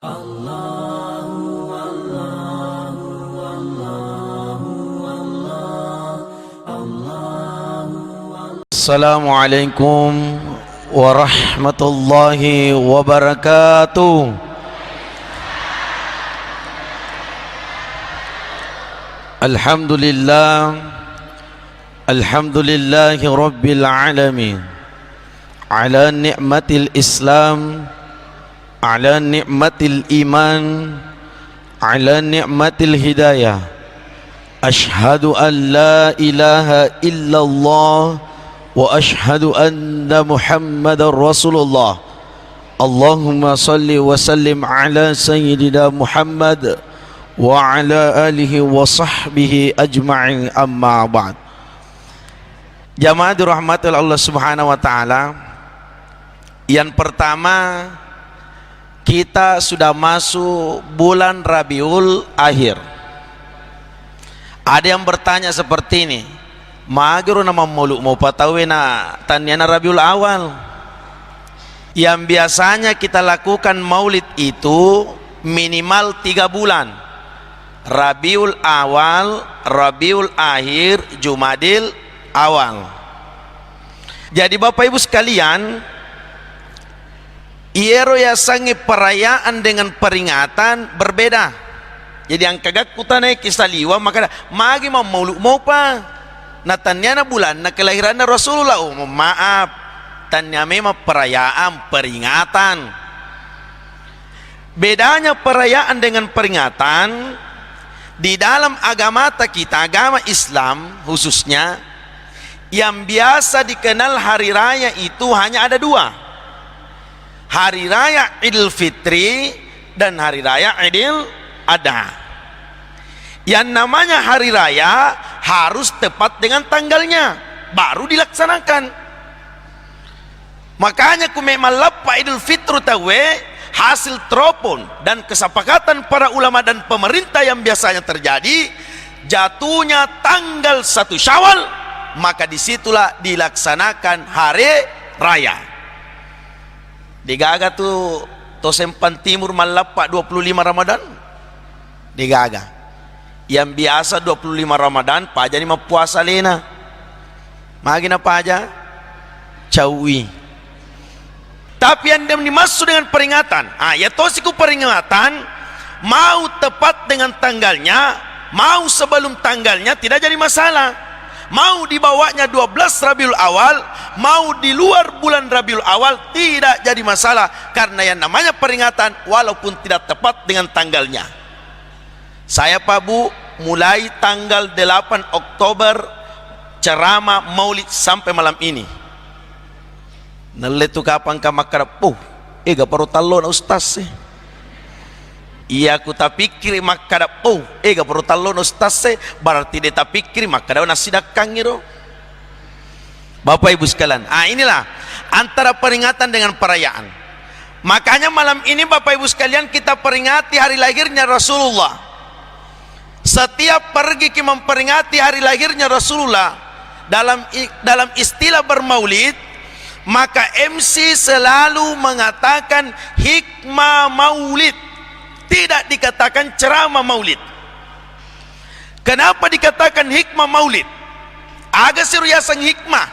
Assalamualaikum warahmatullahi wabarakatuh. Alhamdulillah, alhamdulillahi rabbil alamin, ala ni'matil islam, ala ni'matil iman, ala ni'matil hidayah. Ashhadu an la ilaha illallah wa ashhadu anna Muhammadar Rasulullah. Allahumma salli wa sallim ala sayyidina Muhammad wa ala alihi wa sahbihi ajma'in, amma ba'd. Jamaah dirahmati Allah Subhanahu wa taala. Yang pertama, kita sudah masuk bulan Rabiul Akhir. Ada yang bertanya seperti ini, magiro nama muluk mau patawe na tanyana Rabiul Awal. Yang biasanya kita lakukan maulid itu minimal 3 bulan. Rabiul Awal, Rabiul Akhir, Jumadil Awal. Jadi Bapak Ibu sekalian, iero ya sangi perayaan dengan peringatan berbeda. Jadi yang kagak kutane kisaliwa maka magi mau mauluk mau pa natanya na bulan na kelahiran na Rasulullah. Oh, maaf, tanya memang perayaan peringatan. Bedanya perayaan dengan peringatan di dalam agama kita, agama Islam khususnya, yang biasa dikenal hari raya itu hanya ada 2. Hari raya Idul Fitri dan hari raya Idul Adha. Yang namanya hari raya harus tepat dengan tanggalnya baru dilaksanakan. Makanya memang lapa Idul Fitri tawe hasil teropon dan kesepakatan para ulama dan pemerintah yang biasanya terjadi jatuhnya tanggal 1 Syawal, maka disitulah dilaksanakan hari raya. Digaga tuh Tosempan Timur malapa 25 Ramadan digaga. Yang biasa 25 Ramadan paja ni puasa lena. Magina paja cawi. Tapi yang dimaksud dengan peringatan, ya tosiku peringatan mau tepat dengan tanggalnya, mau sebelum tanggalnya tidak jadi masalah. Mau dibawanya 12 Rabiul Awal, mau di luar bulan Rabiul Awal tidak jadi masalah, karena yang namanya peringatan walaupun tidak tepat dengan tanggalnya. Saya Pak Bu mulai tanggal 8 Oktober ceramah maulid sampai malam ini. Neletu kapan ka makarap ega paru talo na ustaz iya aku tak pikir makarap ega paru talo na ustaz berarti dia tak pikir makarap na sidakang iro. Bapak Ibu sekalian, inilah antara peringatan dengan perayaan. Makanya malam ini Bapak Ibu sekalian kita peringati hari lahirnya Rasulullah. Setiap pergi kita memperingati hari lahirnya Rasulullah dalam istilah bermaulid, maka MC selalu mengatakan hikmah maulid, tidak dikatakan ceramah maulid. Kenapa dikatakan hikmah maulid? Agak seriusan hikmah.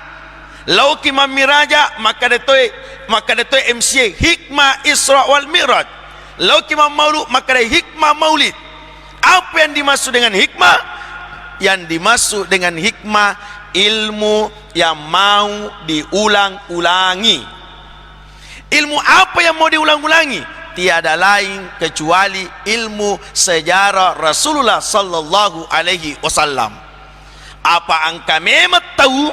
Lau kima miraja maka detoi MC hikmah Isra wal Mi'raj. Lau kima maulud maka hikmah maulid. Apa yang dimaksud dengan hikmah? Yang dimaksud dengan hikmah ilmu yang mau diulang-ulangi. Ilmu apa yang mau diulang-ulangi? Tiada lain kecuali ilmu sejarah Rasulullah sallallahu alaihi wasallam. Apa angka memang tahu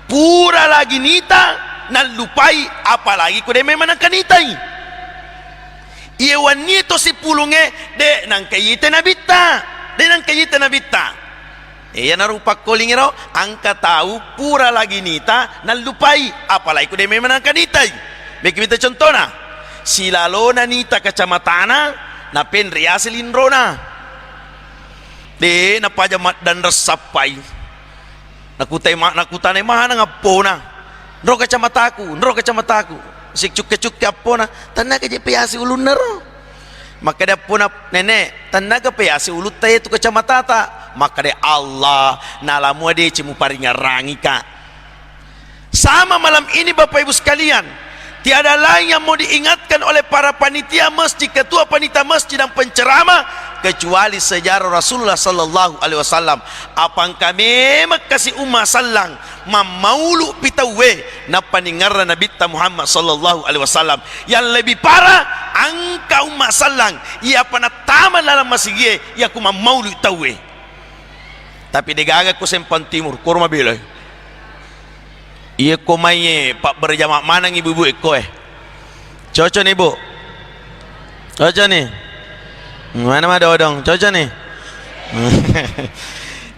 pura lagi nita nan lupai apalagi kude memang akan nitai. Iwan nito si pulunge de nang kayita na bitta, de nang kayita na bitta. Iya narupak koling iro angka tahu pura lagi nita nan lupai apalagi kude memang akan nitai. Bagi kita contohna silalona nita kacamatana na penriasilin rona de na pajamat dan resapai nakutane mahana ngapona nro kacamataku sik cuk-cuk apona tanah ke JPAC ulun nero Maka dia punah nenek tanaga pe asi ulut tayo tu kacamatata. Maka dia Allah nalamu dia cimu paringa rangi ka. Sama malam ini Bapak Ibu sekalian, tiada lain yang mau diingatkan oleh para panitia masjid, ketua panitia masjid dan penceramah kecuali sejarah Rasulullah sallallahu alaihi wasallam. Apangka memang kasih ummah sallang mamaulu pitawe na paningarna Nabi Muhammad sallallahu alaihi wasallam. Yang lebih parah angka ummah sallang ia panatama dalam masjid ia ku mamaulu tawe. Tapi degaga ku sempan timur kurma bilai. Ia ko maye pak berjamaah mana ibu-ibu eko cocok nih bu, cocok nih mana ada odong cocok nih.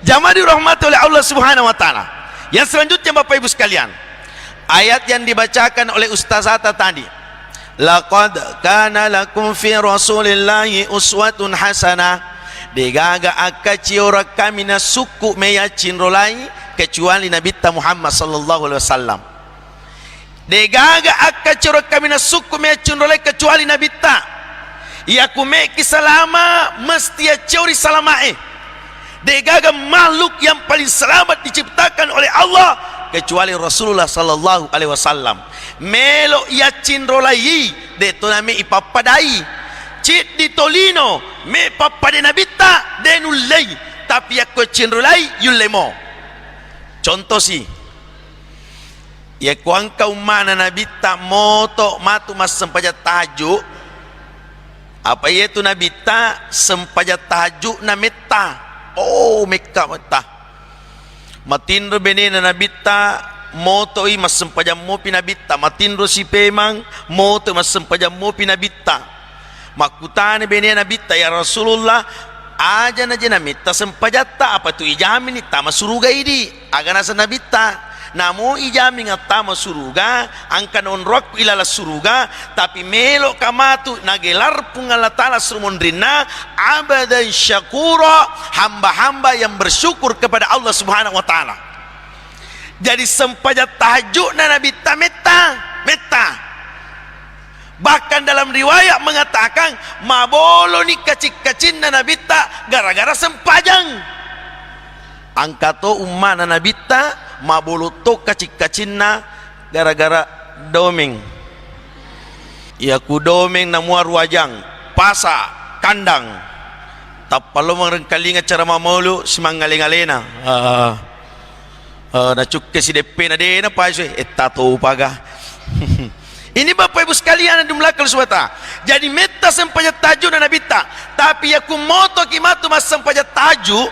Jamaah dirahmati oleh Allah Subhanahu wa taala. Yang selanjutnya Bapak Ibu sekalian, ayat yang dibacakan oleh ustazata tadi, laqad kana lakum fi rasulillahi uswatun hasanah, degaga akaciora kamina suku meya cinrolai kecuali Nabi Muhammad sallallahu alaihi wasallam. Degaga akaciora kamina suku meya cinrolai kecuali Nabi ta. Ia kume kisalama mesti ciori salamae. Degaga makhluk yang paling selamat diciptakan oleh Allah kecuali Rasulullah sallallahu alaihi wasallam. Melo ia cinrolai de toname ipapadai. Cit di tolino me papade nabita denulai tapi aku cinrolai yulemo. Contoh sih, ya kuang kau mana nabita moto matu mas sempaja tajuk apa yaitu nabita sempaja tajuk na meta. Oh meka meta matindro benena nabita moto i mas sempaja mo pinabita matindro si pemang moto mas sempaja mo pinabita makutane benena nabita ya Rasulullah aja naja namita sempajata apa tu ijamin tama suruga ini agana sanabita namo ijamin tama suruga angkan onrok ilala suruga tapi melo kamatu nagelar pungala tala surmondrina abadan syakura hamba-hamba yang bersyukur kepada Allah Subhanahu wa taala. Jadi sempajat tahajud na nabita meta. Bahkan dalam riwayat mengatakan mabolo ni kacik-kacin na nabita gara-gara sempajang. Angkato umma na nabita mabolo to kacik-kacin na gara-gara domeng. Ya ku domeng na muar wajang pasa kandang. Tapalo mangkalinga cara mamolo simangaling-alena. Na cukke si depe na de na pa etato paga. Ini Bapak Ibu sekalian yang dimulakan suata. Jadi meta sempaja taju na nabita. Tapi aku moto kimatu mas sempaja taju.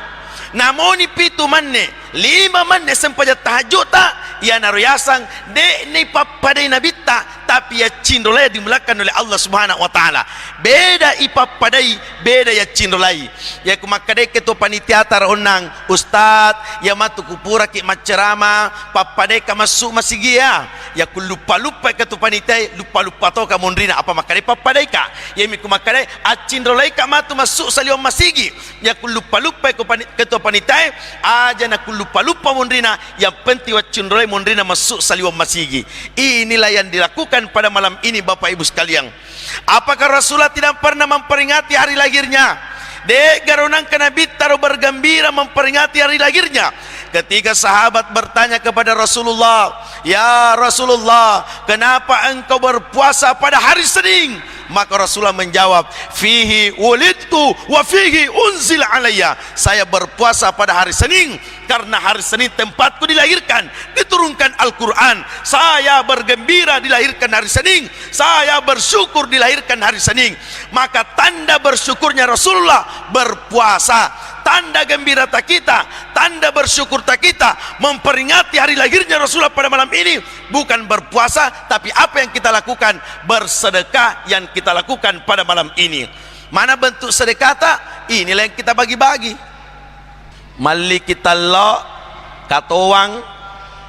Namoni pitu manne 5 manne sempaja taju tak. Ia naruyasang de ni papadai nabita. Tapi ya cindolai dimulakan oleh Allah Subhanahu wa taala. Beda ipapadai, beda ya cindolai. Ya kumakadai ketua panitia taronang ustad ya matu kupura ki macerama papadai ka masuk masigia. Ya ku lupa-lupa ketua panitia lupa-lupa to ka mondrina apa makadai papadai ka. Ya mi kumakadai acindolai ka matu masuk saliom masigi. Ya ku lupa-lupa ketua panitia aja na ku lupa-lupa mondrina yang penting wa cindolai mondrina masuk saliom masigi. Inilah yang dilakukan pada malam ini Bapak Ibu sekalian. Apakah Rasulullah tidak pernah memperingati hari lahirnya? Dek garunang Nabi taruh bergembira memperingati hari lahirnya. Ketika sahabat bertanya kepada Rasulullah, "Ya Rasulullah, kenapa engkau berpuasa pada hari Senin?" Maka Rasulullah menjawab, "Fihi wulidtu wa fihi unzil alayya." Saya berpuasa pada hari Senin karena hari Senin tempatku dilahirkan, diturunkan Al-Quran. Saya bergembira dilahirkan hari Senin, saya bersyukur dilahirkan hari Senin. Maka tanda bersyukurnya Rasulullah berpuasa. Tanda gembira tak kita, tanda bersyukur tak kita memperingati hari lahirnya Rasulullah pada malam ini bukan berpuasa, tapi apa yang kita lakukan? Bersedekah yang kita lakukan pada malam ini. Mana bentuk sedekah tak? Inilah yang kita bagi-bagi. Mali kita lo katowang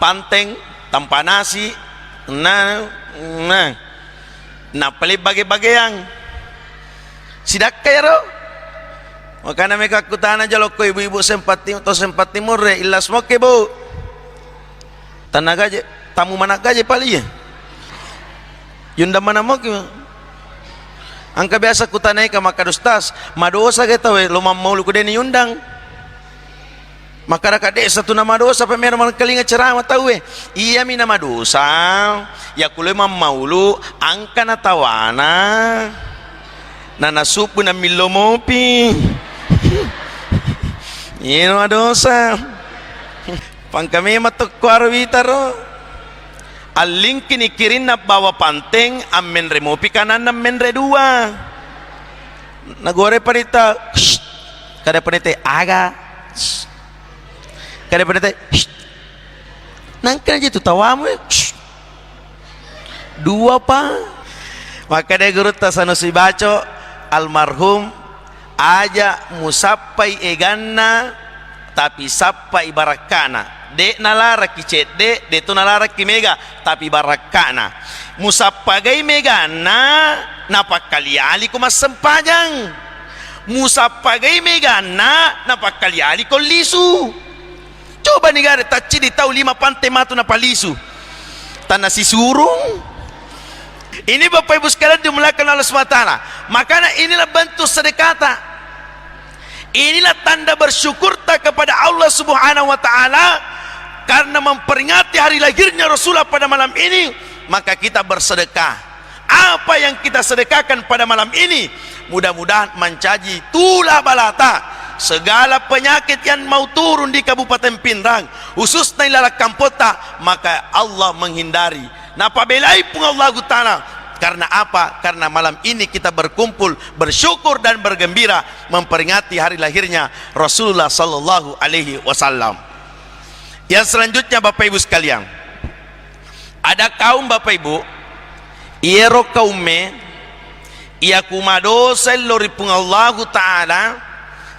panteng tanpa nasi nah pelit bagi-bagi yang sidak kaya makanya mereka kutana aja lo ibu-ibu sempat timur ilas mau ke bu tanah gaje tamu mana gaje pali ya yunda mana mau ke Angka biasa kutanai ka maka dostas, madosa kita we lo maulu ku deni undang. Maka kade satu nama dosa pemer man kalinga ceramah tahu we. Iya mi nama dosa. Ya kulo maulu angka na tawana. Na nasupu na milomopi. Ino dosa. Pang kami matuk kuarwita ro. Aling kinikirin na bawa panteng amen remopi kanan amen redua. Nagore panita. Kada panita aga. Kada panita. Nangkan aja tu tawamu. Dua pa. Maka dia guru tasano si baco almarhum aja musappai eganna tapi sappai barakana. Dek nalara kicet de tu nalara kimega tapi barakana. Musappagai megana napakaliali ko masempajang. Musappagai megana napakaliali ko lisu. Coba negara taci di tahu 5 pantai matu na palisu. Tanah sisurung. Ini Bapak Ibu sekalian dimulakan oleh Allah SWT. Makanya inilah bentuk sedekata. Inilah tanda bersyukur kepada Allah Subhanahu wa taala karena memperingati hari lahirnya Rasulullah pada malam ini, maka kita bersedekah. Apa yang kita sedekahkan pada malam ini mudah-mudahan mencaji tulah balata segala penyakit yang mau turun di Kabupaten Pindrang, khususnya ilalah Kampota, maka Allah menghindari. Napa belai pun Allah Ta'ala. Karena apa? Karena malam ini kita berkumpul, bersyukur dan bergembira memperingati hari lahirnya Rasulullah sallallahu alaihi wasallam. Yang selanjutnya Bapak Ibu sekalian, ada kaum Bapak Ibu, iero kaume, ia kumadosa loripung Allah Ta'ala,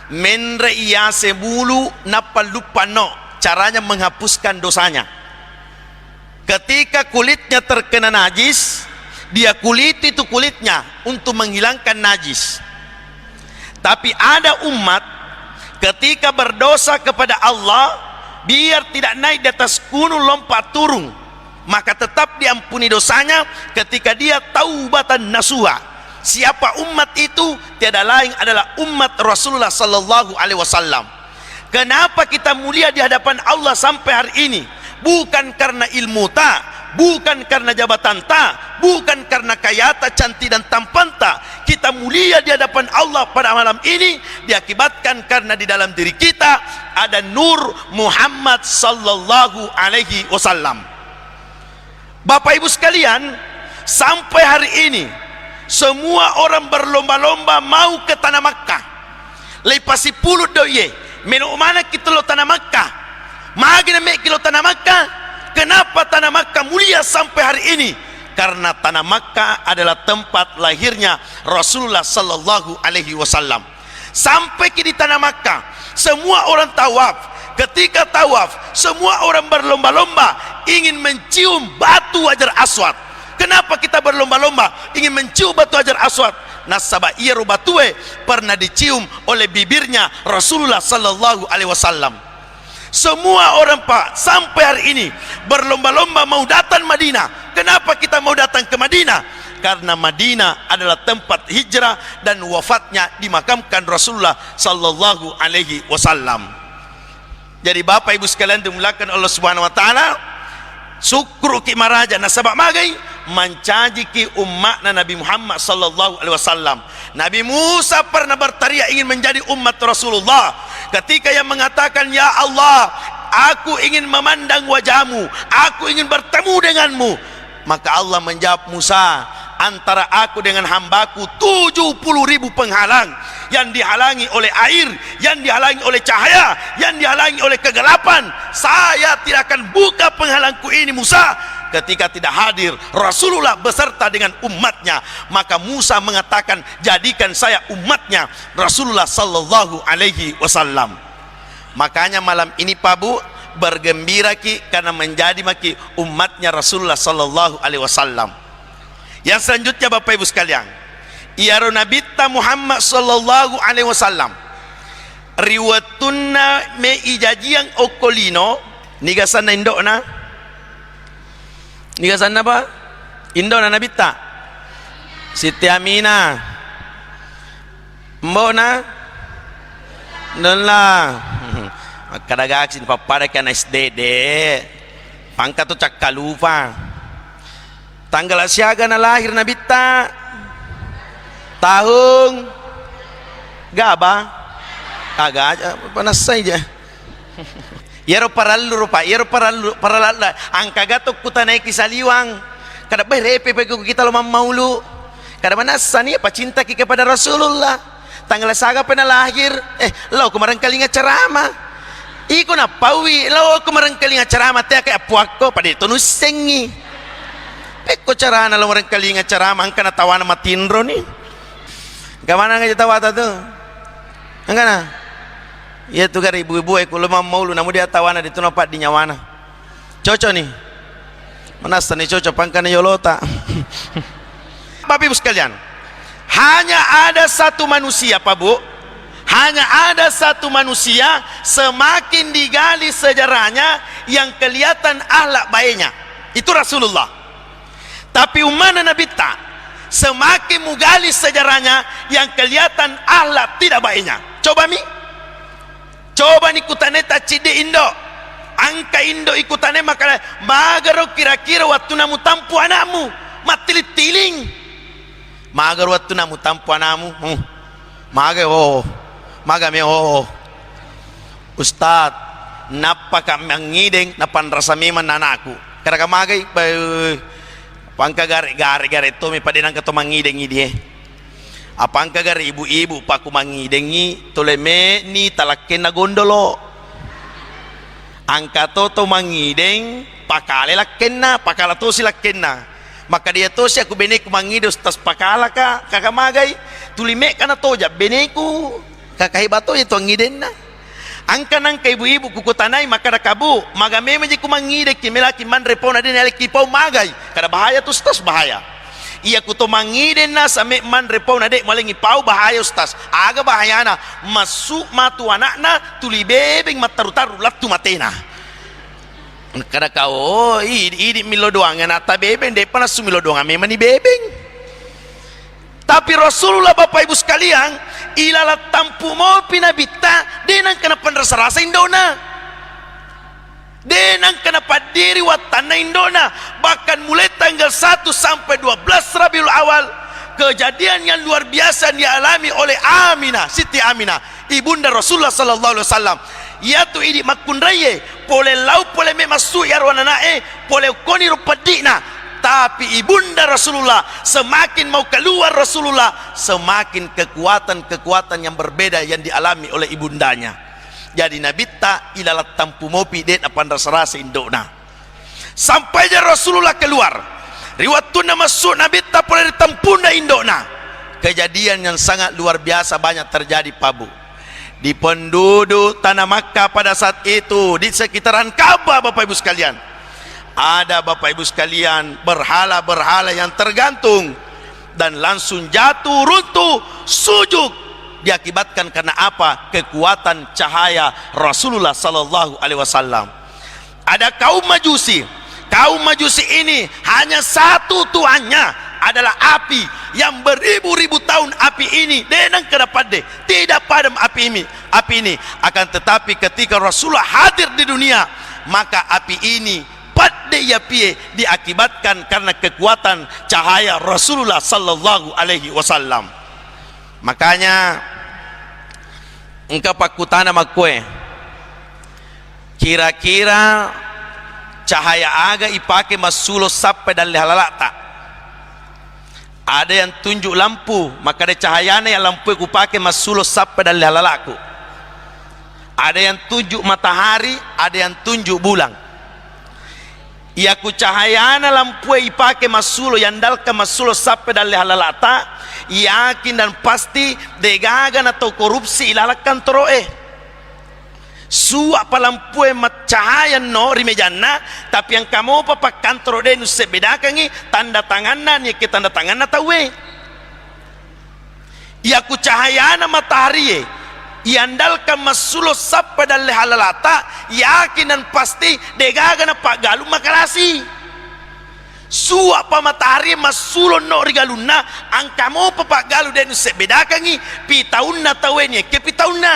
menre ia sebulu napalupano, caranya menghapuskan dosanya. Ketika kulitnya terkena najis, dia kuliti itu kulitnya untuk menghilangkan najis. Tapi ada umat ketika berdosa kepada Allah, biar tidak naik di atas gunung lompat turun, maka tetap diampuni dosanya ketika dia taubatan nasuha. Siapa umat itu? Tiada lain adalah umat Rasulullah sallallahu alaihi wasallam. Kenapa kita mulia di hadapan Allah sampai hari ini? Bukan karena ilmu ta, bukan karena jabatan ta, bukan karena kayata, cantik dan tampan ta. Kita mulia di hadapan Allah pada malam ini diakibatkan karena di dalam diri kita ada nur Muhammad sallallahu alaihi wasallam. Bapak Ibu sekalian, sampai hari ini semua orang berlomba-lomba mau ke tanah Makkah. Lepasi pulut doye, menu mana kita lo tanah Makkah? Magina mek kilo tanah Makkah. Kenapa tanah Makkah mulia sampai hari ini? Karena tanah Makkah adalah tempat lahirnya Rasulullah sallallahu alaihi wasallam. Sampai di tanah Makkah, semua orang tawaf. Ketika tawaf, semua orang berlomba-lomba ingin mencium batu Hajar Aswad. Kenapa kita berlomba-lomba ingin mencium batu Hajar Aswad? Nasaba iru batue pernah dicium oleh bibirnya Rasulullah sallallahu alaihi wasallam. Semua orang Pak sampai hari ini berlomba-lomba mau datang Madinah. Kenapa kita mau datang ke Madinah? Karena Madinah adalah tempat hijrah dan wafatnya dimakamkan Rasulullah sallallahu alaihi wasallam. Jadi Bapak Ibu sekalian dimulakan Allah Subhanahu wa taala, syukur ki maraja nasabak magai mencaji ki umatna Nabi Muhammad sallallahu alaihi wasallam. Nabi Musa pernah berteriak ingin menjadi umat Rasulullah ketika yang mengatakan, ya Allah, aku ingin memandang wajahmu, aku ingin bertemu denganmu. Maka Allah menjawab, Musa, antara aku dengan hambaku 70.000 penghalang, yang dihalangi oleh air, yang dihalangi oleh cahaya, yang dihalangi oleh kegelapan. Saya tidak akan buka penghalangku ini Musa ketika tidak hadir Rasulullah beserta dengan umatnya. Maka Musa mengatakan, jadikan saya umatnya Rasulullah sallallahu alaihi wasallam. Makanya malam ini Pak Bu bergembira ki karena menjadi maki umatnya Rasulullah sallallahu alaihi wasallam. Yang selanjutnya Bapak Ibu sekalian, ya Nabi Muhammad sallallahu alaihi wasallam riwatunna me ijajiang okolino nigasana indona nigasana apa indona Nabi ta Siti Aminah mbok na lah magkadagaksin papada ka na SDD pangka to cakka lupa tanggal asyaga na lahir na bita tahun gaba agak panasay aja yero parallu rupa yero paralalla angka gatok kutanay kisaliwang kada berepe pego kita lo mamaulu kada manasa nih apa cinta kita kepada Rasulullah tanggal saga pena lahir lo kemarin kali ceramah iko na pawi lo kemarin kali ceramah teh kayak puako pada itu nusengi peko carana lo kemarin kali ceramah angka na tawana matindro nih gimana ngaji tawata tuh enggak na ya tuh kan ibu-ibu kalau mamaulu namu dia tawana di tunopat di nyawana cocok nih manasa nih cocok pangkana yolota Bapak Ibu sekalian, hanya ada satu manusia Pak Bu, hanya ada satu manusia semakin digali sejarahnya yang kelihatan akhlak baiknya, itu Rasulullah. Tapi umat Nabi tak, semakin menggali sejarahnya yang kelihatan akhlak tidak baiknya. Coba nih kutane taci di Indo, angka Indo ikutane maka magaro kira-kira waktu namu tampu anakmu matilit-tiling. Magar waktu namu tampu anamu maga Ustad napa kami ngideng napan rasa meman anakku karena magai pangka gare to me padenang kato mangidengi dia apangka gare ibu-ibu paku mangidengi toleme ni talakken na gondolo angka to mangideng pakale lakken pakala to silakken na maka dia to siya ku beneku mangidos tas pakala ka kakamagai tulime kana toja beneku kakahibato ito ngiden na angka nang kay ibu-ibu kukutanay maka nakabu magame man ku mangide kimelaki man repo na din alikipaw magay kada bahaya to tas bahaya iya ku to mangiden na sa man repo na de maling ipaw bahaya ustas aga bahaya na masu matu anak na tulibebeng matarutaru latu matena kada kau idi milo doang nata bebeng de panas sumilo doang memang ni bebeng tapi Rasulullah Bapak Ibu sekalian ilala tampu mo pinabita denang kana panrasa-rasa indona denang kana padiri watana indona bahkan mulai tanggal 1 sampai 12 Rabiul Awal kejadian yang luar biasa dialami oleh Aminah Siti Aminah ibunda Rasulullah sallallahu alaihi wasallam yaitu idi makunraye pole lau pole me masuk yarwana nae pole koni rupadina tapi ibunda Rasulullah semakin mau keluar Rasulullah semakin kekuatan yang berbeda yang dialami oleh ibundanya jadi Nabi ta ilalat tampu mopi det apan rasa-rasa indona sampai Rasulullah keluar riwatuna masuk Nabi ta pole ditampunda indona kejadian yang sangat luar biasa banyak terjadi Pabu di penduduk tanah Makkah pada saat itu di sekitaran Ka'bah Bapak Ibu sekalian ada Bapak Ibu sekalian berhala-berhala yang tergantung dan langsung jatuh runtuh sujud diakibatkan karena apa kekuatan cahaya Rasulullah sallallahu alaihi wasallam ada kaum Majusi ini hanya satu tuannya adalah api yang beribu-ribu tahun api ini denang kedapade tidak padam api ini akan tetapi ketika Rasulullah hadir di dunia maka api ini pada ya pie diakibatkan karena kekuatan cahaya Rasulullah sallallahu alaihi wasallam makanya engkau pakutana makwe kira-kira cahaya aga ipake masulo sampai dan halalata ada yang tunjuk lampu maka ada cahayanya yang lampu ku pakai masulo sampai dan halalaku ada yang tunjuk matahari ada yang tunjuk bulan ia ku cahayana lampu ipake masulo yang dalka masulo sampai dan halalata yakin dan pasti degagan atau korupsi ilalakan toroe suak palampu cahaya no rimejanna tapi yang kamu papak kantor de nu sebedakangi tanda tanganna ni ke tanda tanganna tawe ia ku cahayana matahari iandalkan masulo sappa dalle halalata yakin dan pasti degagana pak galu makalasi suap pa matahari masulon no rigaluna angka mo papagalu den se bedakangi pitaun na tawenye ke pitaun na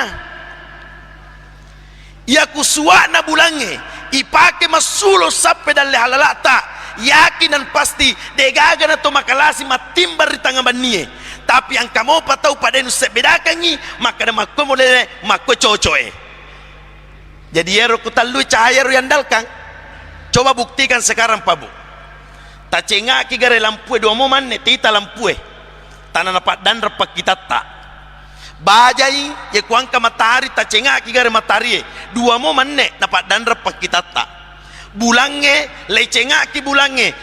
ya kusua na bulange ipake masulo sampai dan lehalalata yakin dan pasti degaga na to makalasi matimbar di tangan banie tapi angka mo patau pada den se bedakangi maka na makomole makococoe jadi ero kutalu cahaya ru yandalkan coba buktikan sekarang Pak Bu. Tak cengak ki gare lampu dua moman ne tita lampu tanah napak dan repak kita tak bajai ye kuangka matahari tak cengak ki gare matahari dua moman ne napak dan repak kita tak bulange le cengak ki bulange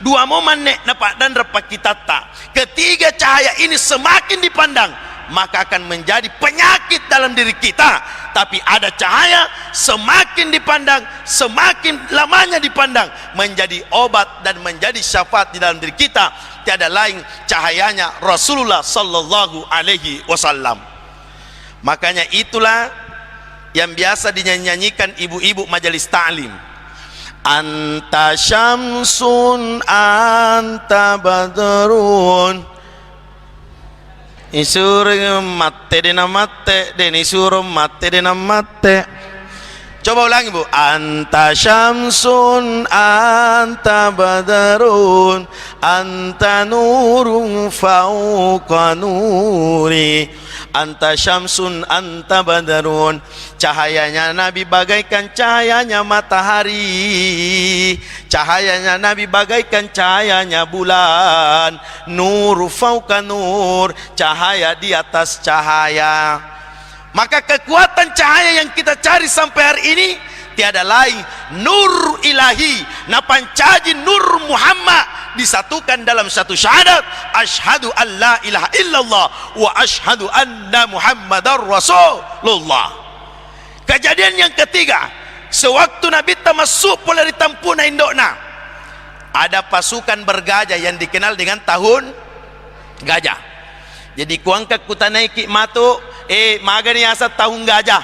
dua moman ne napak dan repak kita tak ketiga cahaya ini semakin dipandang maka akan menjadi penyakit dalam diri kita tapi ada cahaya semakin dipandang semakin lamanya dipandang menjadi obat dan menjadi syafaat di dalam diri kita tiada lain cahayanya Rasulullah sallallahu alaihi wasallam. Makanya itulah yang biasa dinyanyikan ibu-ibu majelis ta'lim, anta syamsun anta badrun isuru matte dena matte den isuru matte dena matte. Coba ulangi Bu. Anta syamsun anta badarun anta nurun fauqa nuri. Anta syamsun anta badarun, cahayanya Nabi bagaikan cahayanya matahari, cahayanya Nabi bagaikan cahayanya bulan, nur fauqa nur, cahaya di atas cahaya. Maka kekuatan cahaya yang kita cari sampai hari ini tiada lain nur ilahi na pancaji nur Muhammad disatukan dalam satu syahadat asyhadu an la ilaha illallah wa asyhadu anna muhammadar rasulullah. Kejadian yang ketiga, sewaktu Nabi masuk pula di tampuna indokna ada pasukan bergajah yang dikenal dengan tahun gajah. Jadi kuangka kutanaiki matu magani asa tahun gajah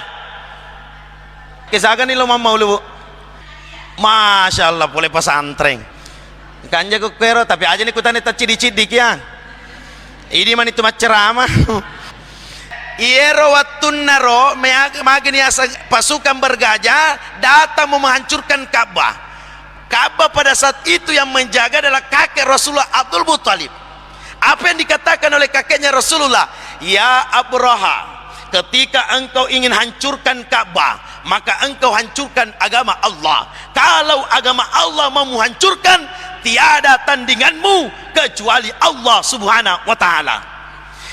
kesagan ni lo mamau lu. Masya Allah boleh pesantren kanja ko kero tapi aja ni kutane ta cidi-cidi kian ini man itu ceramah iero watun naro magani asa pasukan bergajah datang mau menghancurkan Ka'bah. Ka'bah pada saat itu yang menjaga adalah kakek Rasulullah Abdul Muttalib. Apa yang dikatakan oleh kakeknya Rasulullah, ya Abraha, ketika engkau ingin hancurkan Ka'bah maka engkau hancurkan agama Allah. Kalau agama Allah mau menghancurkan tiada tandinganmu kecuali Allah subhanahu wa ta'ala.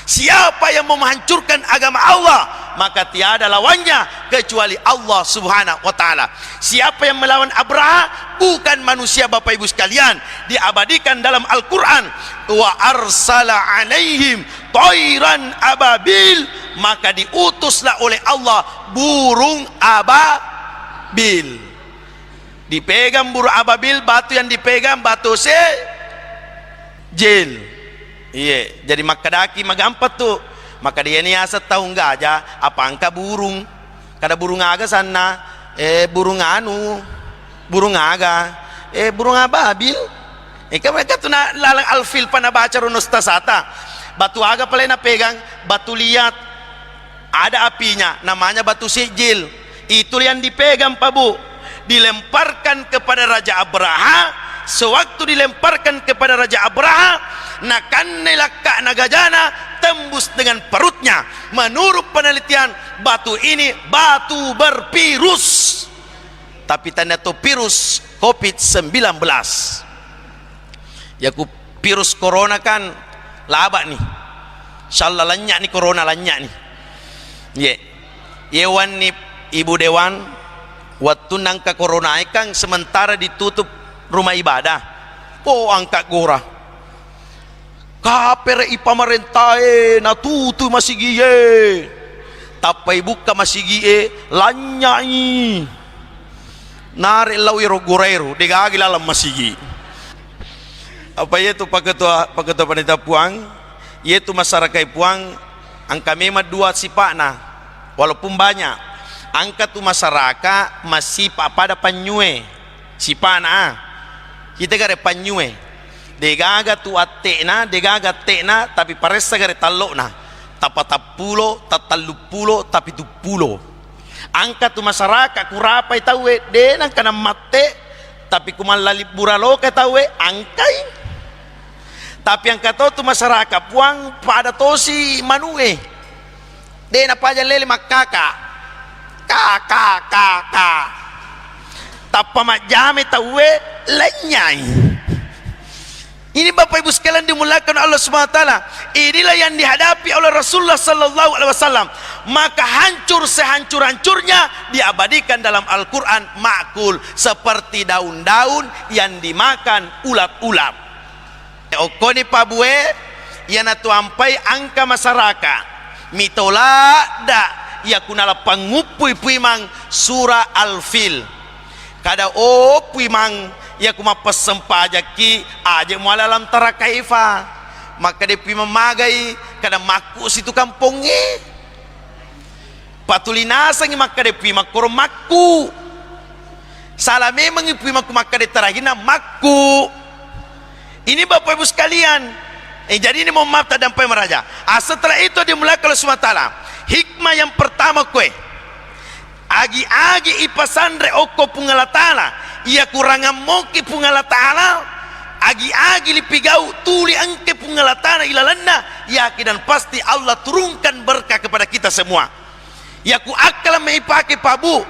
Siapa yang mau menghancurkan agama Allah maka tiada lawannya kecuali Allah subhanahu wa ta'ala. Siapa yang melawan Abraha bukan manusia Bapak Ibu sekalian, diabadikan dalam Al-Quran, wa arsala alaihim toiran ababil, maka diutuslah oleh Allah burung ababil. Dipegang burung ababil, batu yang dipegang batu jil. Iya, jadi makadaki magampat tuh. Maka dia ni asa tahun gajah, apa angka burung? Kada burung aga sana, burung anu, burung aga, burung ababil. Mereka tu na lalang alfil pana baca runus tasata. Batu aga pala na pegang, batu liat, ada apinya, namanya batu sijil. Itu yang dipegang Pak Bu, dilemparkan kepada Raja Abraha. Sewaktu dilemparkan kepada Raja Abraha, nakanelaka nagajana tembus dengan perutnya. Menurut penelitian, batu ini batu bervirus, tapi tanda itu virus COVID-19. Ya ku virus corona kan laba nih, insyaallah lanyak nih corona lanyak nih. Yewan nih Ibu Dewan, waktu nangka corona ikang sementara ditutup rumah ibadah, angkat gora kapere ipamarentae natutu masigiye tapai buka masigie lanyai nari lawiro gorero degagi lalam masigi. Apa itu Pak Ketua Panitia Puang, yaitu masyarakat Puang angka memang dua sipakna walaupun banyak angka tu masyarakat masih pada panyue sipana kita gare panyue degaga tu atena degaga tena tapi paressa gare tallona tapatapulo tatallupulo tapi tupulo angka tu masyarakat kurapa tawe denang kana mate tapi kumalali buralo ka tawe angkai tapi angka tu masyarakat puang pada tosi manue dena paja lele makaka kaka tapa majame tawe lenyai. Ini Bapak Ibu sekalian dimulakan Allah SWT. Inilah yang dihadapi oleh Rasulullah Sallallahu Alaihi Wasallam. Maka hancur sehancur-hancurnya diabadikan dalam Al-Quran makul seperti daun-daun yang dimakan ulat-ulat. Okoni pabue yang atuampai angka masyarakat mitola da ya kunala pangupui puimang surah Al-Fil. Kada puimang ya kuma pesempajaki aja muala lam tara kaifa maka dia pi memagai kada maku situ kamponge patulina sangi maka dia pi makor maku salah memang pi maku maka dia tarahina maku. Ini Bapak Ibu sekalian jadi ini mau maaf tak dampai meraja. Setelah itu dimulai oleh SWT hikmah yang pertama kue agi-agi ipasandre oko pungala ta'ala ia kurang moki pungala ta'ala agi-agi lipigau tuli angke pungala ta'ala ilalanda yakin dan pasti Allah turunkan berkah kepada kita semua. Ya ku akal meipake pabu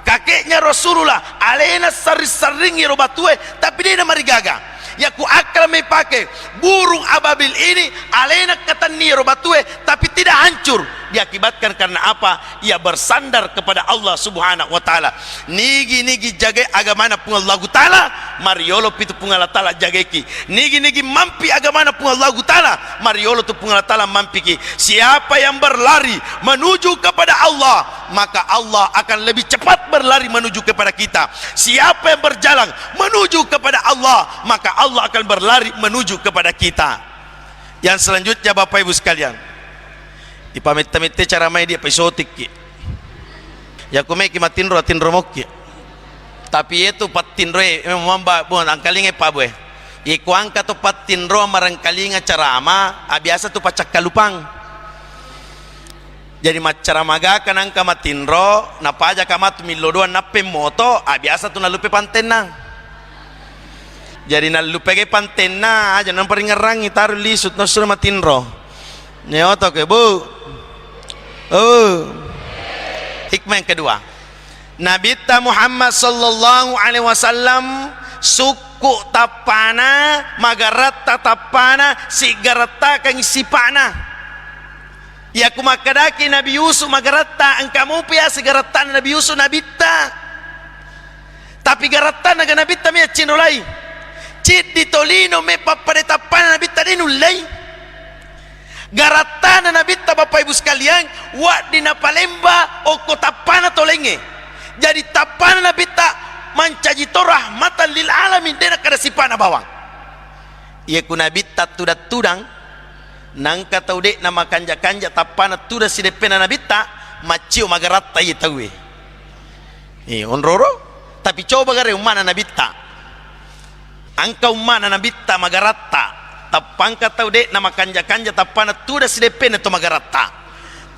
kakeknya Rasulullah alena sari-saringi robatue tapi dia marigaga. Ya ku akal meipake burung ababil ini alena katani robatue tapi tidak hancur diakibatkan karena apa? Ia bersandar kepada Allah Subhanahu wa taala. Nigi jaga agamana pun Allah taala mariolo pitu pun Allah taala jageki. Nigi mampi agamana pun Allah taala mariolo tu pun Allah taala mampiki. Siapa yang berlari menuju kepada Allah maka Allah akan lebih cepat berlari menuju kepada kita. Siapa yang berjalan menuju kepada Allah maka Allah akan berlari menuju kepada kita. Yang selanjutnya Bapak Ibu sekalian, ipamit-mite cara main dia pesotik ki. Ya kumai ki matinro mokki. Tapi itu patinro memamba bon angkalinge pabwe. Iku angka tu patinro marangkalinga cara ama biasa tu pacak kalupang. Jadi macara maga kan angka matinro napaja kamat milodoan nape moto biasa tu nalupe pantena. Jadi nalupe ke pantena aja nang paling ngerangi taruh lisut no suruh matinro. Nyoto ke bu. Hikmah yang kedua, Nabi Muhammad sallallahu alaihi wasallam suku tapana magarata tapana sigarata kang sipana. Ya kumakadaki Nabi Yusuf magarata angkamu pia sigarata Nabi Yusuf nabita. Tapi garata naga nabita me cinolai. Cid ditolino me papade tapana nabita dinulai. Garatana nabita Bapak Ibu sekalian wa dina Palemba o kotapana tolenge. Jadi tapana nabita mancajito rahmatan lil alamin dena kada sipana bawang. Ia ku nabita tudang nang kataude nama kanja tapana tuda sidepena nabita macio magarata ye tawe. Onroro tapi coba gare umana nabita. Angka umana nabita magarata tapangka taude nama kanja tapana tuda sidepena to magarata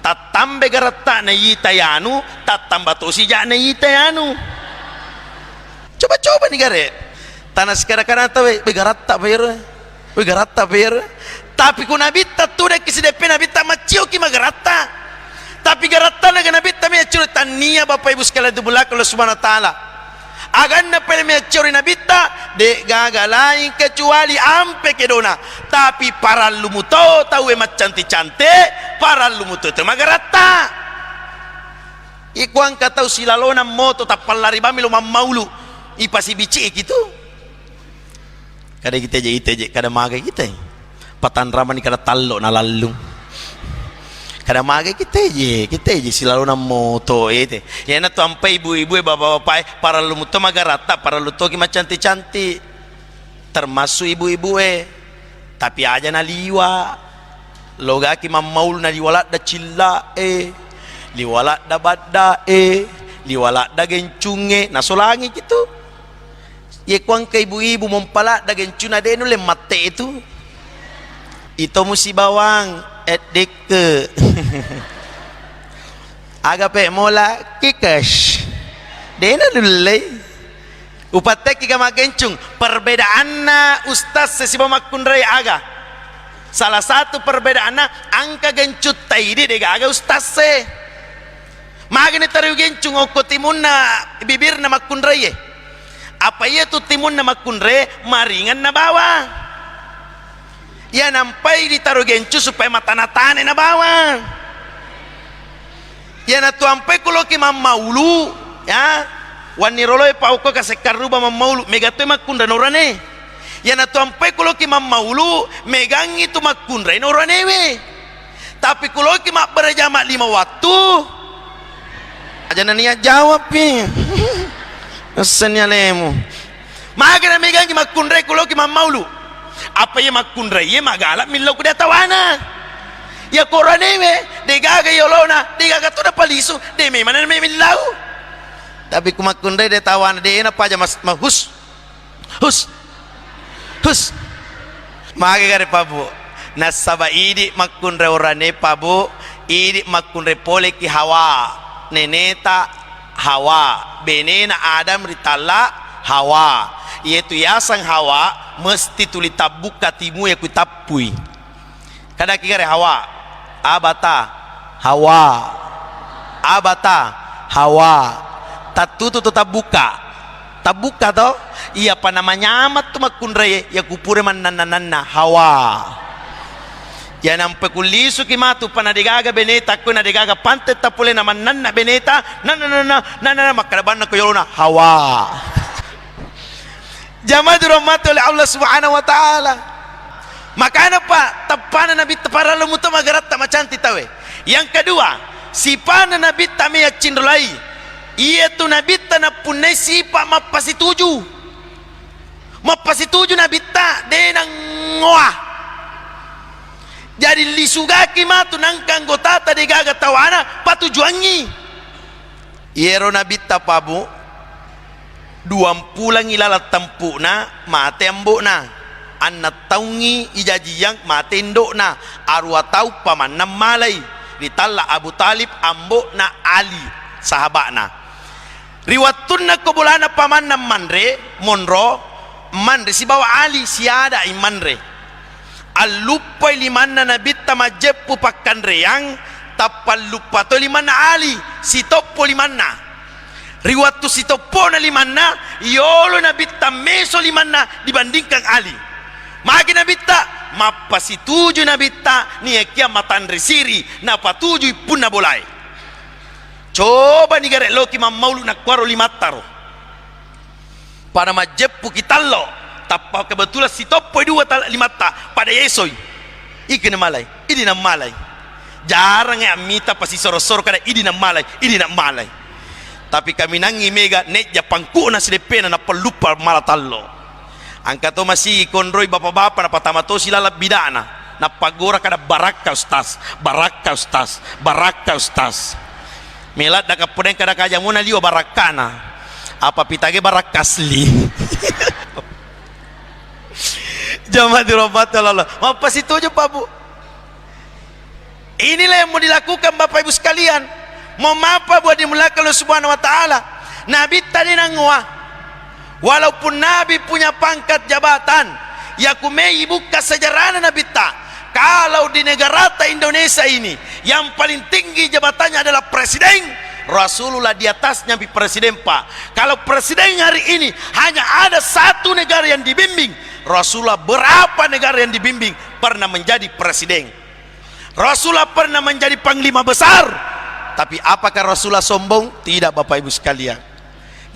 tatambe garata na yitayanu tatamba to sija na yitayanu. Coba nih gare tanah sekarang kana tawe garata bayar tapi ku nabita tuda kisidepena bita macio ki magarata tapi garata na nabita me curita nia Bapak Ibu sekalian dibulak oleh Subhanahu wa taala agan na pele me curi nabita de gagalain kecuali ampe kedona tapi para lumuto tahu cantik para lumuto itu magarata ikuang katau silalona moto tapalari bami lo maulu ipasi bici gitu kada kita je kada magai kita patan ramani kada tallo na lalung kada magai kita je silalona moto ite ya na tu ampai ibu-ibu bapak-bapak para lumuto magarata para luto ki cantik termasuk ibu-ibu tapi aja na liwa loga ki mamaul na liwalat da cilla liwalat da badda liwalat da gencunge na solangi gitu Ye kuang ke ibu-ibu mempala dagen cuna denu le mate itu musi bawang deke agape mola kikash dena dulai upatek kika magencung perbedaanna ustaz sesiba makundrai aga salah satu perbedaanna angka gencut taidi dega aga ustaz se magene taru gencung okotimun na bibir na makundrai apa ia tu timun na makundre maringan na bawa ya nampai ditaruh gencu supaya mata natane na bawa ya na tuampai kuloki mamaulu ya waniroloy pauko kasekaruba mamaulu megato makundra norane ya na tuampai kuloki mamaulu megang itu makundra norane we tapi kuloki mak berjama 5 waktu aja nania jawab Asannya lemu. Magana megangi makundre kuloki mamaulu. Apa ya makundre ye magala millo kuda tawana. Ya koranewe degaga yolona degaga toda palisu de me manan me millau. Tapi ku makundre de tawana de ena paja mas mahus. Hus. Magare pabu. Nasaba idi makundre orane pabu idi makundre pole ki hawa. Neneta Hawa benena Adam ritala Hawa yaitu yasang Hawa mesti tuli tabuk katimu ya kutapui kada kigare Hawa abata Hawa tatutu tu tabuka to iya pa namanya amat tu makundre ya kupure manananna Hawa ya nampe kulisu kimatu panadigaga beneta ko nadigaga pantet tapule naman nanna beneta nanana makalaban na ko yolona Hawa jamadu rahmatu li Allah subhanahu wa ta'ala makana pa tapana nabi para lumuto magarat macanti tawe yang kedua sipana nabi tamia cindolai iya tu nabi na punai sipa mapasituju nabi ta denang ngoah jadi lisugaki matu nangkang gotata de gaga tawana patujuangi yero nabita pabu 20 ilalat tempuna mate ambona anna taungi ijaji yang mate indokna arwa tau pamanam malai ditalla Abu Talib ambona Ali sahabatna riwatunna kobulana pamanam manre si bawa Ali siada imanre alupa limanna nabita majeppu pakkan reyang tapal lupa to limanna Ali sitopo limanna riwatu sitopo na limanna yolo nabita meso limanna dibandingkan Ali magi nabita mapasituju nabita ni ekia matan resiri na patuju pun na bolai coba ni gare loki mamaulu na kwaro limataro pada majeppu kitallo tapau kebetulan si topo 2 limata pada yesoi iki na malay idi na malay jarang ya amita pasi soro-soro kada idi na malay tapi kami nangi mega net japangku na silepena na pelupa malatallo angka to masih kondroi bapak-bapak na patamato sila bidana na pagora kada baraka ustaz melat da kapuden kada kajamuna liwa barakana apa pitage barakasli jamaah dirahmati Allah. Apa situju Pak Bu? Inilah yang mau dilakukan Bapak Ibu sekalian. Mau apa buat dimulakan Allah Subhanahu wa taala. Nabi tadi nangwa. Walaupun Nabi punya pangkat jabatan, ya kumei buka sejarah Nabi ta. Kalau di negara Indonesia ini yang paling tinggi jabatannya adalah presiden, Rasulullah di atasnya presiden Pak. Kalau presiden hari ini hanya ada satu negara yang dibimbing, Rasulullah berapa negara yang dibimbing pernah menjadi presiden. Rasulullah pernah menjadi panglima besar. Tapi apakah Rasulullah sombong? Tidak Bapak Ibu sekalian.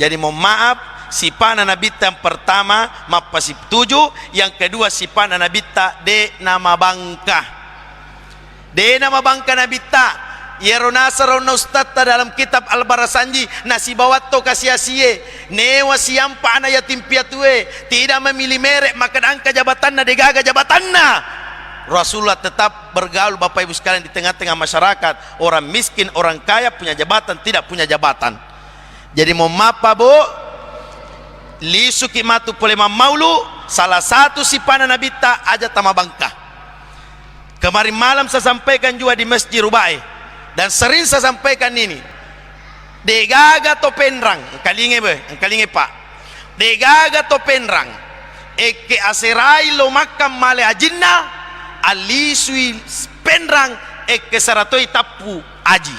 Jadi mohon maaf, sipana Nabi yang pertama mapasip 7, yang kedua sipana Nabi de nama bangka. De nama bangka Nabi Yerona sarona ustadz dalam kitab Al-Barasanji nasi bawat to kasia-sie newa siampa ana yatim piatue tidak memilih merek maka angka jabatanna degaga jabatanna. Rasulullah tetap bergaul Bapak Ibu sekalian di tengah-tengah masyarakat, orang miskin orang kaya punya jabatan tidak punya jabatan. Jadi mau maaf Bu, lisuki matu pole maulu salah satu sipana nabita aja tama bangka. Kemarin malam saya sampaikan juga di Masjid Rubai, dan sering saya sampaikan ini. Degaga to penrang, kalinge pak. Degaga to penrang. Eke aserai lo makam male ajinna, alisui penrang eke saratoi tapu aji.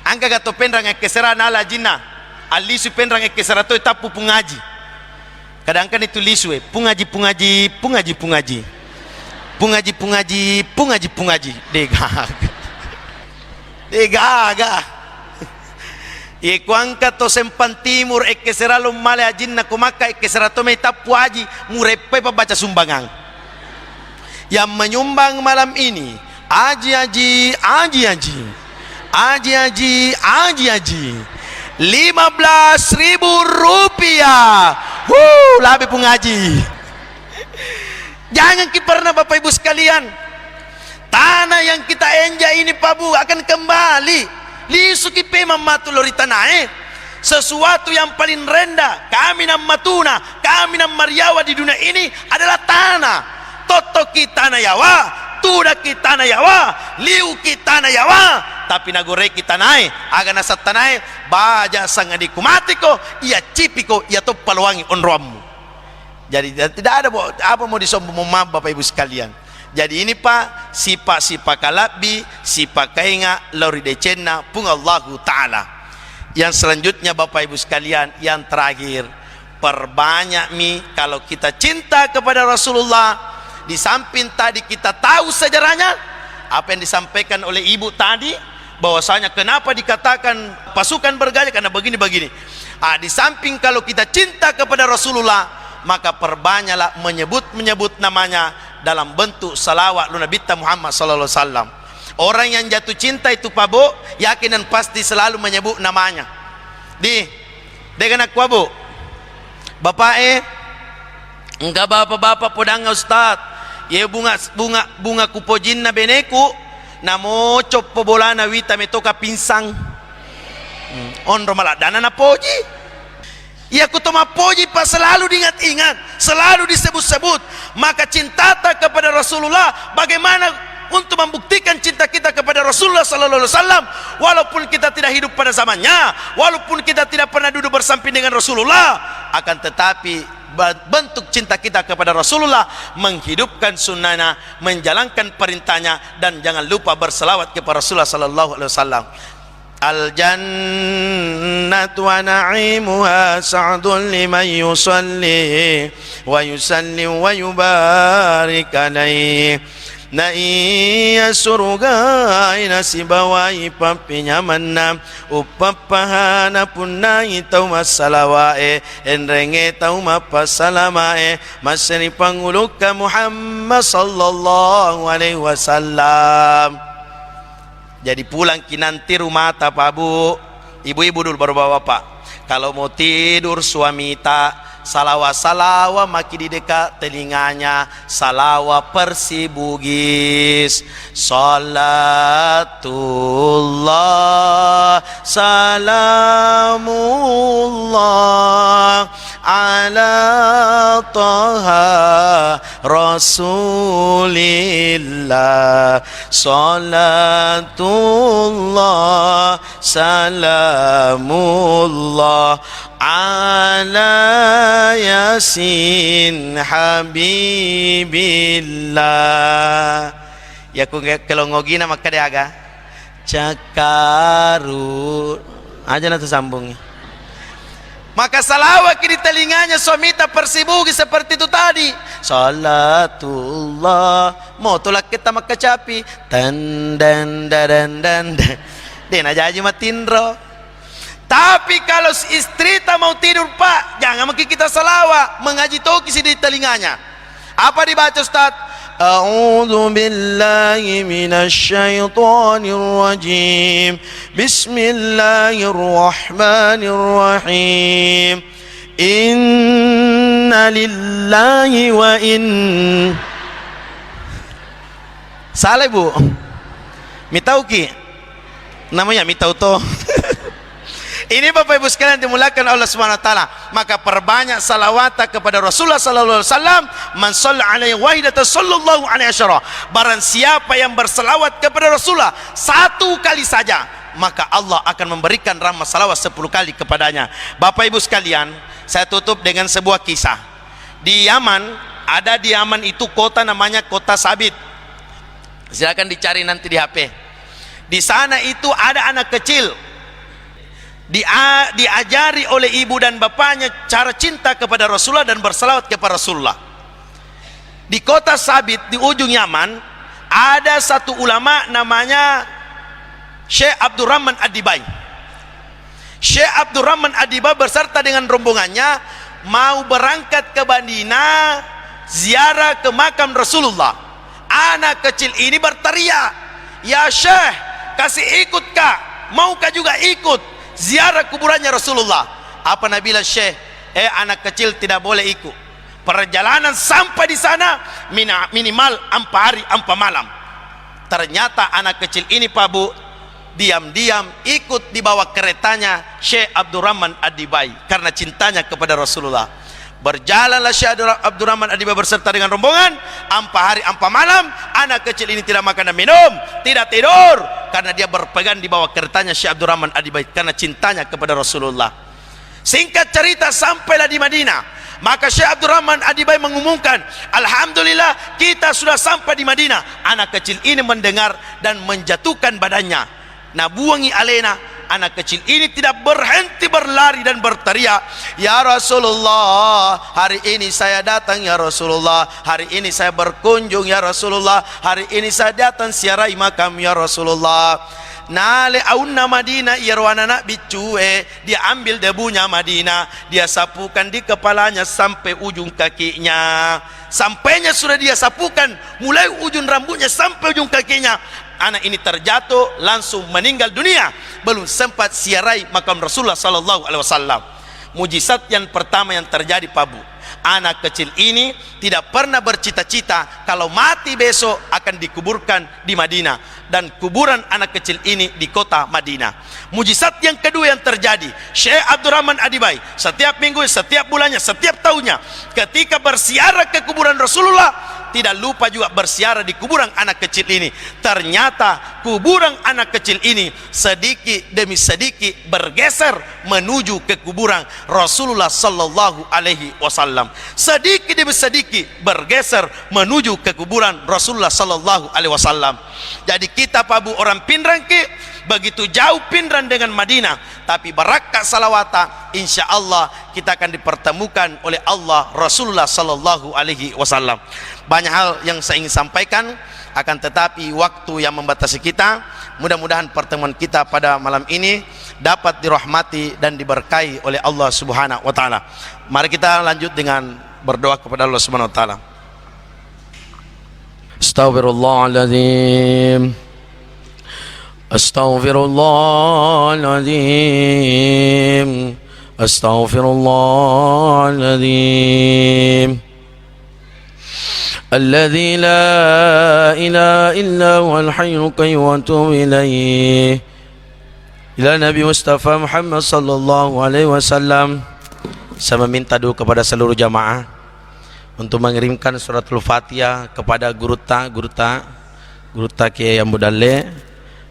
Angka gato penrang eke serana ala ajinna, alisui penrang eke saratoi tapu pungaji. Kadang-kadang itu lisue, pungaji. Degaga. Ikuangka to sempan timur eke seralo male ajinna kumaka eke serato me tapu aji murepe baca sumbangan. Yang menyumbang malam ini aji 15.000 rupiah. Labi pungaji. Jangan pernah Bapak Ibu sekalian, tanah yang kita enjak ini Pak Bu akan kembali. Lisuki pemam matu lori tanah sesuatu yang paling rendah kami nam matuna, kami nam mariawa di dunia ini adalah tanah. Toto kita na yawa, tuda kita na yawa, liu kita na yawa, tapi nagore kita nae aga nasa tanai baja sang adikumatiko ia cipiko ia to paluangi onroammu. Jadi tidak ada apa mau disombong Bapak Ibu sekalian. Jadi ini Pak, sipa kalabi, sipa kainga, lori decenna, pung Allahu Ta'ala. Yang selanjutnya Bapak Ibu sekalian, yang terakhir, perbanyak kalau kita cinta kepada Rasulullah. Di samping tadi kita tahu sejarahnya, apa yang disampaikan oleh Ibu tadi, bahwasanya kenapa dikatakan pasukan bergajah, karena begini. Di samping kalau kita cinta kepada Rasulullah, maka perbanyaklah menyebut namanya dalam bentuk salawat lu Nabi Muhammad sallallahu alaihi wasallam. Orang yang jatuh cinta itu Pak Bu, yakin dan pasti selalu menyebut namanya. Dengan aku Bu. Bapak enggak bapak-bapak podang Ustaz. Ye bunga kupojinna beneku namo copo bolana wita metoka pinsang. Onro maladana na poji. Ya kutoma poji Pak selalu diingat-ingat, selalu disebut-sebut. Maka cinta kepada Rasulullah, bagaimana untuk membuktikan cinta kita kepada Rasulullah sallallahu alaihi wasallam, walaupun kita tidak hidup pada zamannya, walaupun kita tidak pernah duduk bersamping dengan Rasulullah, akan tetapi bentuk cinta kita kepada Rasulullah menghidupkan sunnahnya, menjalankan perintahnya, dan jangan lupa berselawat kepada Rasulullah sallallahu alaihi wasallam. Al jannatu wa na'imuha sa'dun liman yusalli wa yusallim wa yubarik alaihi. Na iya surga ina si bawai papinya mana upapahana punna itau masalawae enrenge tau mapasalamae masani panguluka Muhammad sallallahu alaihi wasallam. Jadi pulang kinanti rumah Pak Bu, ibu-ibu dulu baru bapak. Kalau mau tidur suami tak salawa maki di dekat telinganya salawa persibugis. Salatullah salamullah ala taha rasulillah. Salatullah salamullah ala yasin habibillah. Ya ku kelongogina maka dia aga cakaru aja nanti sambungnya. Maka salawat di telinganya suami tak persibugi seperti itu tadi. Salatullah mau tolak kita maka capi dan den aja matindro. Tapi kalau istri tak mau tidur Pak, jangan mungkin kita salawat mengaji tokis di telinganya. Apa dibaca Ustaz? A'udzu billahi minasy syaithanir rajim. Bismillahirrahmanirrahim. Inna lillahi wa Salah Bu. Mitauki. Namanya mitauto. Ini Bapak Ibu sekalian dimulakan Allah Subhanahu wa taala, maka perbanyak salawat kepada Rasulullah sallallahu alaihi wasallam. Man shalla alaihi wahidatan sallallahu alaihi asyara. Barang siapa yang berselawat kepada Rasulullah satu kali saja, maka Allah akan memberikan rahmat salawat 10 kali kepadanya. Bapak Ibu sekalian, saya tutup dengan sebuah kisah. Di Yaman, ada di Yaman itu kota namanya Kota Sabit. Silakan dicari nanti di HP. Di sana itu ada anak kecil, diajari oleh ibu dan bapaknya cara cinta kepada Rasulullah dan berselawat kepada Rasulullah. Di Kota Sabit di ujung Yaman ada satu ulama namanya Syekh Abdurrahman Ad-Dibai. Syekh Abdurrahman Ad-Dibai berserta dengan rombongannya mau berangkat ke Madinah ziarah ke makam Rasulullah. Anak kecil ini berteriak, "Ya Syekh, kasih ikut kak, maukah juga ikut ziarah kuburannya Rasulullah?" Apa Nabi bilang, "Syekh, anak kecil tidak boleh ikut. Perjalanan sampai di sana minimal 4 hari 4 malam." Ternyata anak kecil ini Pak Bu diam-diam ikut di bawah keretanya Syekh Abdurrahman Ad-Dibai karena cintanya kepada Rasulullah. Berjalanlah Syekh Abdurrahman Ad-Dibai berserta dengan rombongan 4 hari 4 malam. Anak kecil ini tidak makan dan minum, tidak tidur, karena dia berpegang di bawah keretanya Syekh Abdurrahman Ad-Dibai karena cintanya kepada Rasulullah. Singkat cerita, sampailah di Madinah. Maka Syekh Abdurrahman Ad-Dibai mengumumkan, "Alhamdulillah, kita sudah sampai di Madinah." Anak kecil ini mendengar dan menjatuhkan badannya. Nabuangi alena, anak kecil ini tidak berhenti berlari dan berteriak, "Ya Rasulullah, hari ini saya datang ya Rasulullah, hari ini saya berkunjung ya Rasulullah, hari ini saya datang siarai makam ya Rasulullah." Nale aunna Madinah irwanana bicue, dia ambil debunya Madinah, dia sapukan di kepalanya sampai ujung kakinya. Sampainya sudah dia sapukan mulai ujung rambutnya sampai ujung kakinya, anak ini terjatuh langsung meninggal dunia, belum sempat siarai makam Rasulullah sallallahu alaihi wasallam. Mujizat yang pertama yang terjadi Pak Bu, anak kecil ini tidak pernah bercita-cita kalau mati besok akan dikuburkan di Madinah, dan kuburan anak kecil ini di kota Madinah. Mujizat yang kedua yang terjadi, Syekh Abdurrahman Ad-Dibai setiap minggu, setiap bulannya, setiap tahunnya ketika bersiarah ke kuburan Rasulullah tidak lupa juga bersiarah di kuburan anak kecil ini. Ternyata kuburan anak kecil ini sedikit demi sedikit bergeser menuju ke kuburan Rasulullah sallallahu alaihi wasallam. Sedikit demi sedikit bergeser menuju ke kuburan Rasulullah sallallahu alaihi wasallam. Jadi kita Pak Bu orang Pindrang begitu jauh Pindrang dengan Madinah, tapi barakat salawata insya Allah kita akan dipertemukan oleh Allah Rasulullah sallallahu alaihi wasallam. Banyak hal yang saya ingin sampaikan, akan tetapi waktu yang membatasi kita. Mudah-mudahan pertemuan kita pada malam ini dapat dirahmati dan diberkahi oleh Allah Subhanahu wa taala. Mari kita lanjut dengan berdoa kepada Allah Subhanahu wa taala. Astaghfirullahaladzim, Astaghfirullahaladzim, Astaghfirullahaladzim. الذي لا إله إلا هو الحي القيوم وأتوب إليه. إلى Nabi Mustafa Muhammad sallallahu alaihi wasallam. Saya meminta doa kepada seluruh jamaah untuk mengirimkan suratul Fatihah kepada Guruta Kiai Ambudalle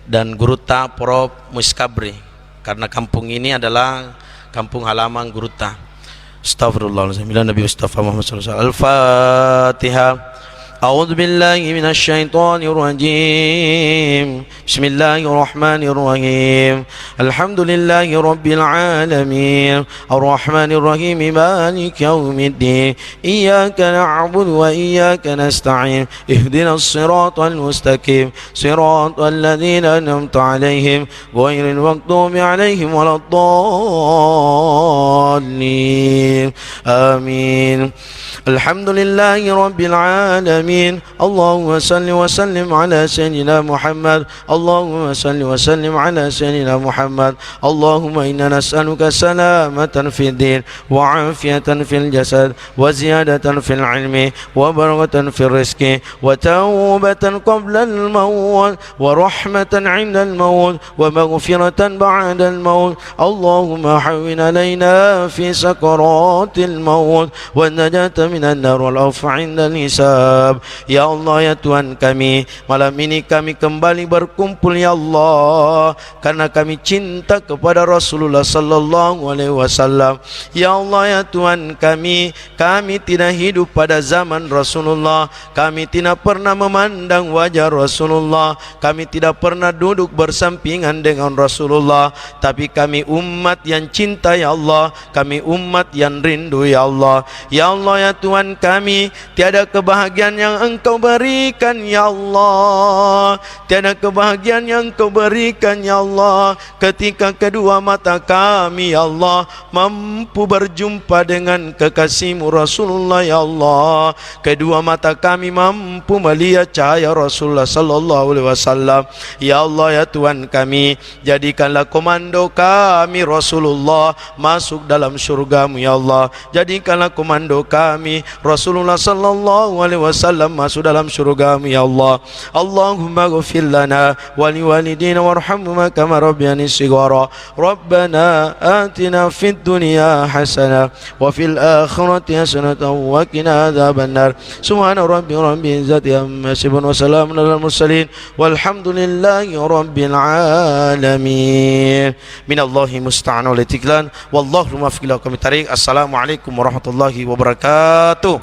dan Guruta Prof Muskabri, karena kampung ini adalah kampung halaman Guruta. Astaghfirullahaladzim. Ila Nabi Mustafa Muhammad sallallahu alaihi wasallam. Al-Fatihah. A'udzu billahi minasy syaithanir rajim. Bismillahirrahmanirrahim. Alhamdulillahi rabbil alamin. Arrahmanir rahim. Maliki yaumiddin. Iyyaka na'budu wa iyyaka nasta'in. Ihdinas siratal mustaqim. Siratal ladzina an'amta 'alaihim ghairil maghdubi 'alaihim waladdallin. Amin. Alhamdulillahi rabbil alamin. آمين. اللهم صل وسلم على سيدنا محمد. اللهم صل وسلم على سيدنا محمد. اللهم إنا نسألك سلامة في الدين وعافية في الجسد وزيادة في العلم وبركة في الرزق وتوبة قبل الموت ورحمة عند الموت ومغفرة بعد الموت. اللهم حوّن علينا في سكرات الموت والنجاة من النار والعفو عند الحساب. Ya Allah, ya Tuhan kami, malam ini kami kembali berkumpul ya Allah karena kami cinta kepada Rasulullah sallallahu alaihi wasallam. Ya Allah, ya Tuhan kami tidak hidup pada zaman Rasulullah, kami tidak pernah memandang wajah Rasulullah, kami tidak pernah duduk bersampingan dengan Rasulullah, tapi kami umat yang cinta ya Allah, kami umat yang rindu ya Allah. Ya Allah, ya Tuhan kami, tiada kebahagiaan yang Engkau berikan ya Allah, tiada kebahagiaan yang Engkau berikan ya Allah ketika kedua mata kami ya Allah mampu berjumpa dengan kekasih-Mu Rasulullah ya Allah, kedua mata kami mampu melihat cahaya Rasulullah sallallahu alaihi wasallam. Ya Allah, ya Tuhan kami, jadikanlah komando kami Rasulullah masuk dalam surga-Mu ya Allah. Jadikanlah komando kami Rasulullah sallallahu alaihi wasallam masuk dalam surga-Mu ya Allah. Allahumma ghfir lana wa liwalidina warhamhuma kama rabbayani shighara. Rabbana atina fid dunya hasanah wa fil akhirati hasanah wa qina adzabannar. Subhana rabbika rabbil izzati amma yasifun wa salamun alal mursalin walhamdulillahi rabbil alamin. Minallahi musta'an wal itiklan wallahu muwaffiq ila aqwamit thariq. Assalamualaikum warahmatullahi wabarakatuh.